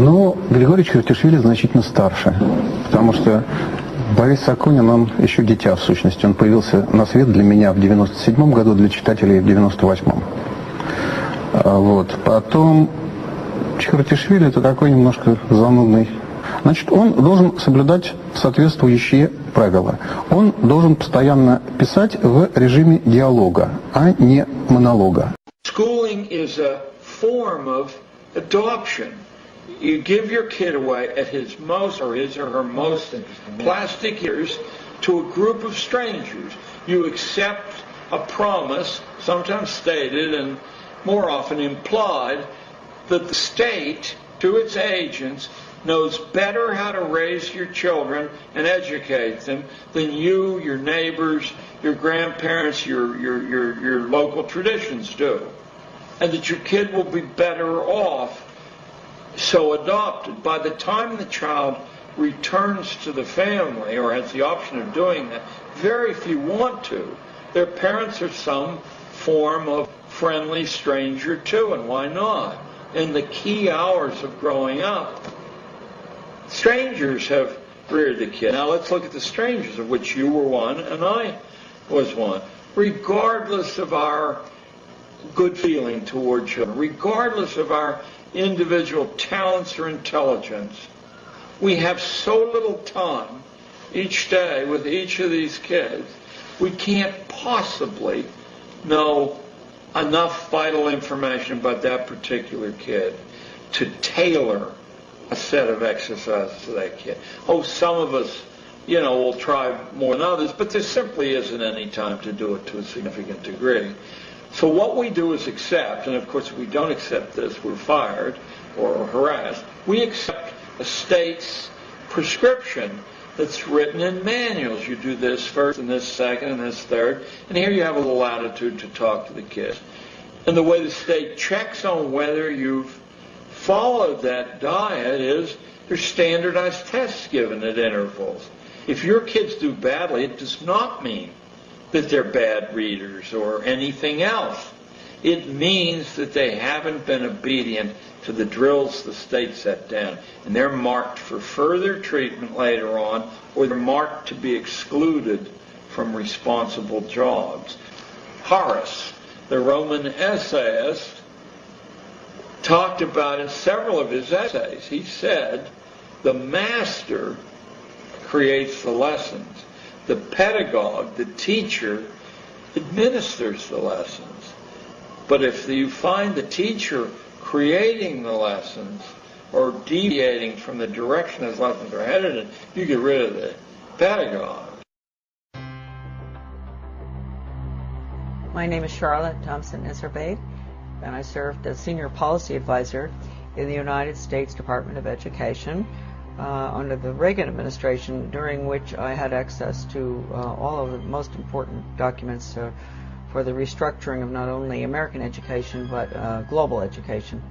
Но Григорий Чертишвили значительно старше, потому что Борис Акунин, он еще дитя в сущности. Он появился на свет для меня в 97 году, для читателей в 98-м. Вот. Потом Чертишвили это такой немножко занудный. Значит, он должен соблюдать соответствующие правила. Он должен постоянно писать в режиме диалога, а не монолога. Schooling is a form of adoption. You give your kid away at his most or his or her most plastic years to a group of strangers. You accept a promise, sometimes stated and more often implied, that the state, to its agents, knows better how to raise your children and educate them than you, your neighbors, your grandparents, your local traditions do. And that your kid will be better off so adopted. By the time the child returns to the family or has the option of doing that, very few want to. Their parents are some form of friendly stranger too, and why not? In the key hours of growing up, strangers have reared the kid. Now let's look at the strangers, of which you were one and I was one. Regardless of our good feeling toward children, regardless of our individual talents or intelligence, we have so little time each day with each of these kids, we can't possibly know enough vital information about that particular kid to tailor a set of exercises to that kid. Oh, some of us, will try more than others, but there simply isn't any time to do it to a significant degree. So what we do is accept, and of course if we don't accept this, we're fired or harassed. We accept a state's prescription that's written in manuals. You do this first, and this second, and this third, and here you have a little latitude to talk to the kids. And the way the state checks on whether you've followed that diet is there's standardized tests given at intervals. If your kids do badly, it does not mean that they're bad readers or anything else. It means that they haven't been obedient to the drills the state set down, and they're marked for further treatment later on, or they're marked to be excluded from responsible jobs. Horace, the Roman essayist, talked about in several of his essays. He said, the master creates the lessons. The pedagogue, the teacher, administers the lessons. But if you find the teacher creating the lessons or deviating from the direction those lessons are headed in, you get rid of the pedagogue. My name is Charlotte Thompson Iserbaid, and I served as Senior Policy Advisor in the United States Department of Education under the Reagan administration, during which I had access to all of the most important documents for the restructuring of not only American education but global education.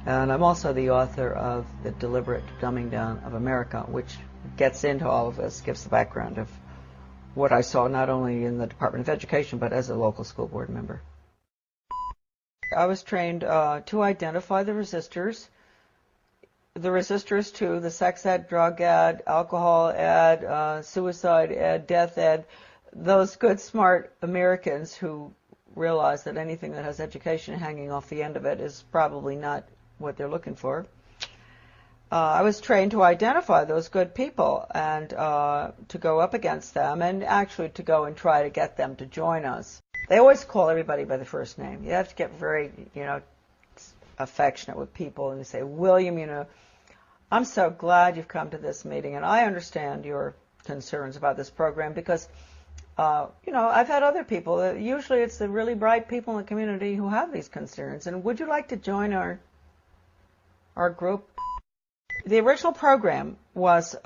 And I'm also the author of The Deliberate Dumbing Down of America, which gets into all of this, gives the background of what I saw not only in the Department of Education but as a local school board member. I was trained to identify the resistors to the sex ed, drug ed, alcohol ed, suicide ed, death ed, those good, smart Americans who realize that anything that has education hanging off the end of it is probably not what they're looking for. I was trained to identify those good people and to go up against them and actually to go and try to get them to join us. They always call everybody by the first name. You have to get very, affectionate with people and say, William, I'm so glad you've come to this meeting, and I understand your concerns about this program because, I've had other people. Usually it's the really bright people in the community who have these concerns. And would you like to join our group? The original program was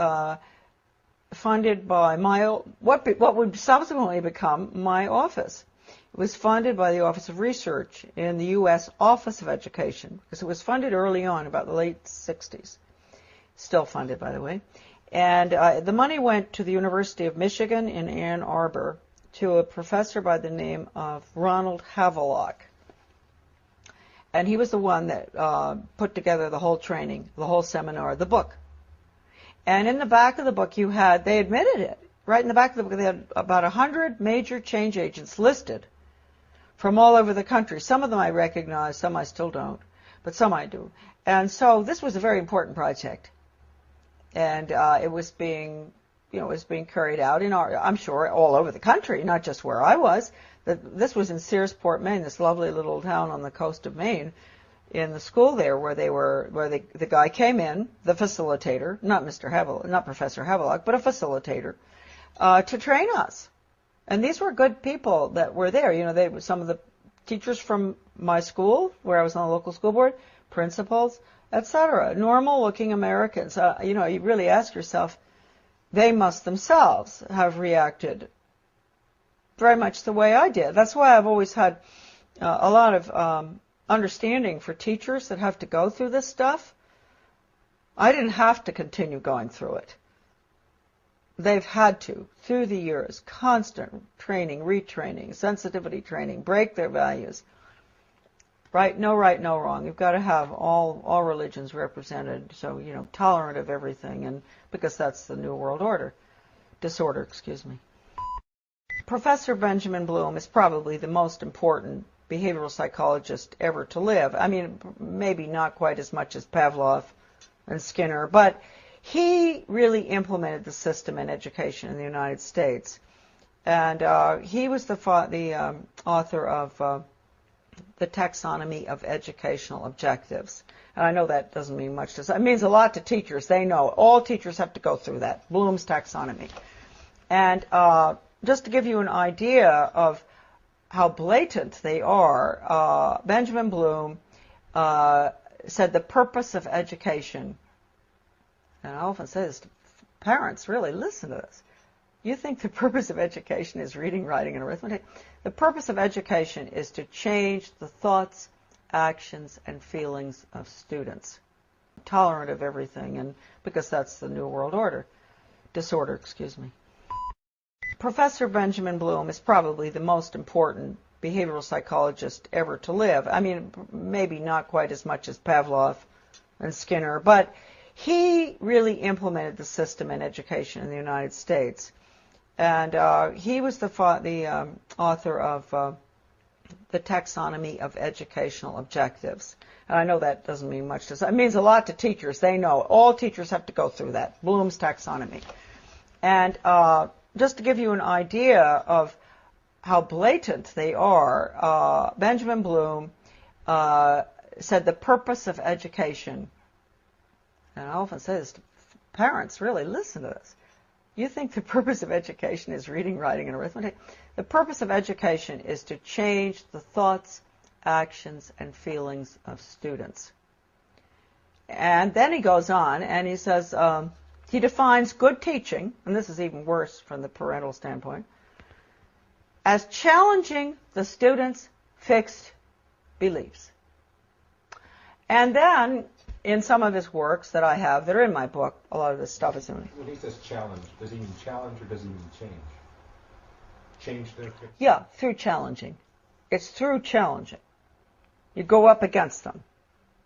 funded by what would subsequently become my office. It was funded by the Office of Research in the U.S. Office of Education, because it was funded early on, about the late 60s. Still funded, by the way. And the money went to the University of Michigan in Ann Arbor to a professor by the name of Ronald Havelock. And he was the one that put together the whole training, the whole seminar, the book. And in the back of the book they admitted it. Right in the back of the book, they had about 100 major change agents listed from all over the country. Some of them I recognize, some I still don't, but some I do. And so this was a very important project. And it was being carried out I'm sure, all over the country, not just where I was. This was in Searsport, Maine, this lovely little town on the coast of Maine, in the school there where the guy came in, the facilitator, not Professor Havelock, but a facilitator, to train us. And these were good people that were there. They were some of the teachers from my school, where I was on the local school board, principals, etc. Normal-looking Americans. You really ask yourself, they must themselves have reacted very much the way I did. That's why I've always had a lot of understanding for teachers that have to go through this stuff. I didn't have to continue going through it. They've had to, through the years, constant training, retraining, sensitivity training, break their values. Right, no wrong. You've got to have all religions represented, so, tolerant of everything, and because that's the New World disorder. Professor Benjamin Bloom is probably the most important behavioral psychologist ever to live. I mean, maybe not quite as much as Pavlov and Skinner, but he really implemented the system in education in the United States. And he was the author of the taxonomy of educational objectives. And I know that doesn't mean much to us. It means a lot to teachers. They know. All teachers have to go through that, Bloom's taxonomy. And just to give you an idea of how blatant they are, Benjamin Bloom said the purpose of education, and I often say this to parents, really, listen to this. You think the purpose of education is reading, writing, and arithmetic? The purpose of education is to change the thoughts, actions, and feelings of students. Tolerant of everything, and because that's the New World disorder. Professor Benjamin Bloom is probably the most important behavioral psychologist ever to live. I mean, maybe not quite as much as Pavlov and Skinner, but he really implemented the system in education in the United States. And he was the author of the taxonomy of educational objectives. And I know that doesn't mean much to us. It means a lot to teachers. They know. All teachers have to go through that, Bloom's taxonomy. And just to give you an idea of how blatant they are, Benjamin Bloom said the purpose of education, and I often say this to parents, really, listen to this. You think the purpose of education is reading, writing, and arithmetic? The purpose of education is to change the thoughts, actions, and feelings of students. And then he goes on and he says, he defines good teaching, and this is even worse from the parental standpoint, as challenging the student's fixed beliefs. And then, in some of his works that I have, that are in my book, a lot of this stuff is in it. When he says challenge, does he mean challenge or does he mean change? Change their fixed? Yeah, through challenging. It's through challenging. You go up against them,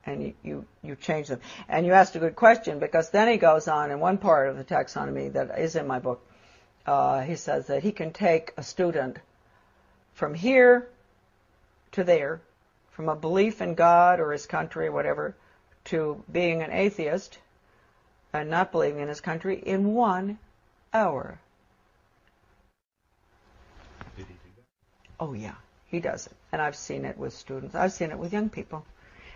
and you change them. And you asked a good question, because then he goes on in one part of the taxonomy that is in my book. He says that he can take a student from here to there, from a belief in God or his country or whatever, to being an atheist and not believing in his country in 1 hour. Did he do that? Oh, yeah, he does it. And I've seen it with students. I've seen it with young people.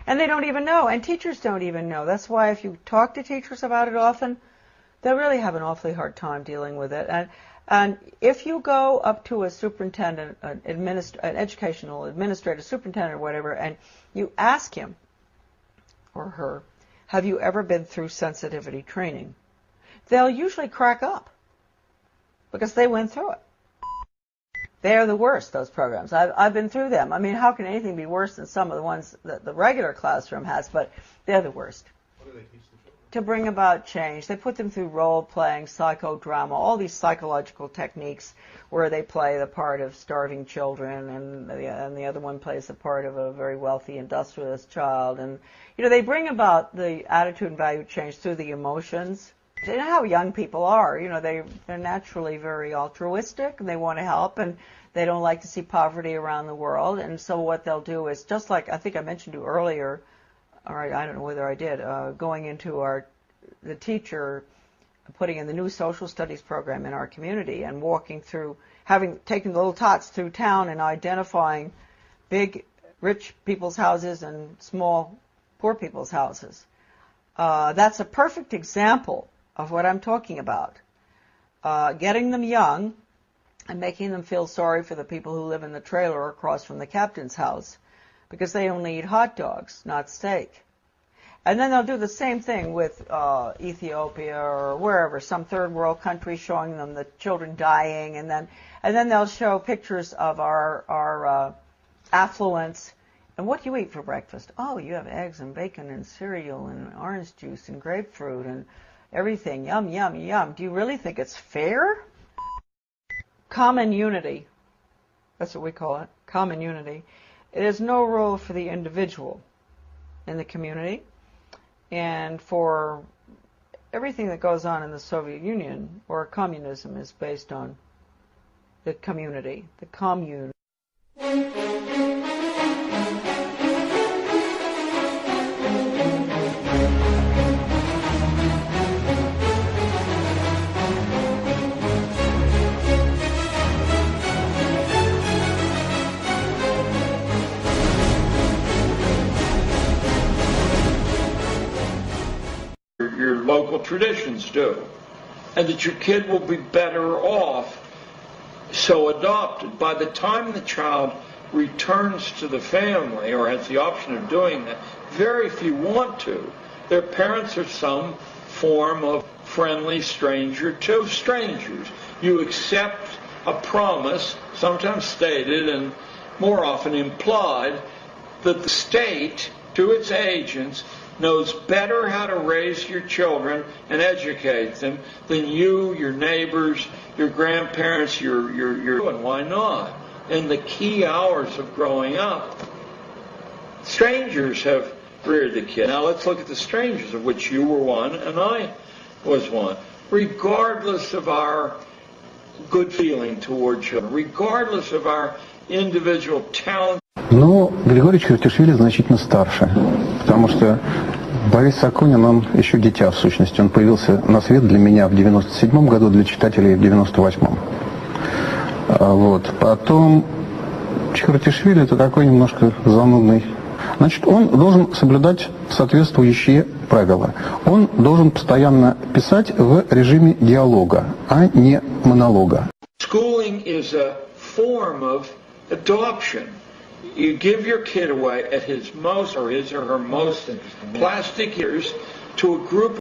And they don't even know, and teachers don't even know. That's why if you talk to teachers about it often, they'll really have an awfully hard time dealing with it. And if you go up to a superintendent, an educational administrator, superintendent or whatever, and you ask him or her, have you ever been through sensitivity training? They'll usually crack up because they went through it. They're the worst, those programs. I've been through them. I mean, how can anything be worse than some of the ones that the regular classroom has, but they're the worst. What do they teach the children? to bring about change. They put them through role-playing, psychodrama, all these psychological techniques where they play the part of starving children, and the other one plays the part of a very wealthy industrialist child. And, you know, they bring about the attitude and value change through the emotions. You know how young people are. You know, they're naturally very altruistic, and they want to help, and they don't like to see poverty around the world. And so what they'll do is, just like I think I mentioned to you earlier, or I don't know whether I did, going into the teacher putting in the new social studies program in our community and walking through, taking the little tots through town and identifying big rich people's houses and small poor people's houses. That's a perfect example of what I'm talking about. Getting them young and making them feel sorry for the people who live in the trailer across from the captain's house, because they only eat hot dogs, not steak. And then they'll do the same thing with Ethiopia or wherever, some third world country, showing them the children dying, and then they'll show pictures of our affluence. And what do you eat for breakfast? Oh, you have eggs and bacon and cereal and orange juice and grapefruit and everything. Yum, yum, yum. Do you really think it's fair? Common unity. That's what we call it, common unity. It is no role for the individual in the community, and for everything that goes on in the Soviet Union, or communism, is based on the community, the commune. Your local traditions do, and that your kid will be better off so adopted. By the time the child returns to the family, or has the option of doing that, very few want to. Their parents are some form of friendly stranger to strangers. You accept a promise, sometimes stated and more often implied, that the state, to its agents, knows better how to raise your children and educate them than you, your neighbors, your grandparents, and why not? In the key hours of growing up, strangers have reared the kid. Now let's look at the strangers, of which you were one and I was one. Regardless of our good feeling toward children, regardless of our individual talent. Но Григорий Чертишвили значительно старше, потому что Борис Акунин, он еще дитя в сущности. Он появился на свет для меня в 97 году, для читателей в 98-м. Вот. Потом Чертишвили — это такой немножко занудный. Значит, он должен соблюдать соответствующие правила. Он должен постоянно писать в режиме диалога, а не монолога. Schooling is a form of adoption. You give your kid away at his or her most plastic years to a group